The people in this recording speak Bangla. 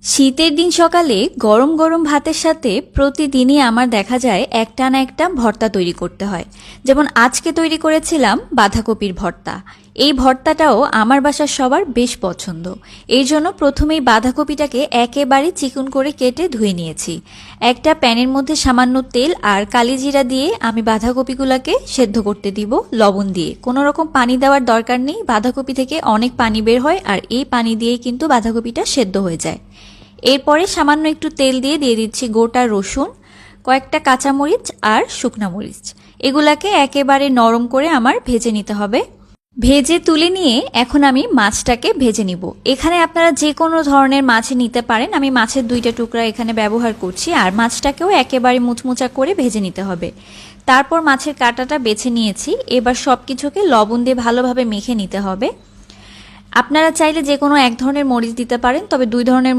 শীতের দিন সকালে গরম গরম ভাতের সাথে প্রতিদিনই আমার দেখা যায় একটা না একটা ভর্তা তৈরি করতে হয়। যেমন আজকে তৈরি করেছিলাম বাঁধাকপির ভর্তা। এই ভর্তাটাও আমার বাসার সবার বেশ পছন্দ। এই জন্য প্রথমেই বাঁধাকপিটাকে একেবারে চিকন করে কেটে ধুয়ে নিয়েছি। একটা প্যানের মধ্যে সামান্য তেল আর কালিজিরা দিয়ে আমি বাঁধাকপিগুলোকে সেদ্ধ করতে দিব লবণ দিয়ে। কোনো রকম পানি দেওয়ার দরকার নেই, বাঁধাকপি থেকে অনেক পানি বের হয় আর এই পানি দিয়েই কিন্তু বাঁধাকপিটা সেদ্ধ হয়ে যায়। এরপরে সামান্য একটু তেল দিয়ে দিচ্ছি গোটা রসুন, কয়েকটা কাঁচামরিচ আর শুকনা মরিচ। এগুলাকে একেবারে নরম করে আমার ভেজে নিতে হবে। ভেজে তুলে নিয়ে এখন আমি মাছটাকে ভেজে নিব। এখানে আপনারা যে কোনো ধরনের মাছ নিতে পারেন, আমি মাছের 2টা টুকরা এখানে ব্যবহার করছি। আর মাছটাকেও একেবারে মুচমুচা করে ভেজে নিতে হবে। তারপর মাছের কাঁটাটা বেছে নিয়েছি। এবার সব কিছুকে লবণ দিয়ে ভালোভাবে মেখে নিতে হবে। আপনারা চাইলে যে কোনো এক ধরনের মরিচ দিতে পারেন, তবে 2 ধরনের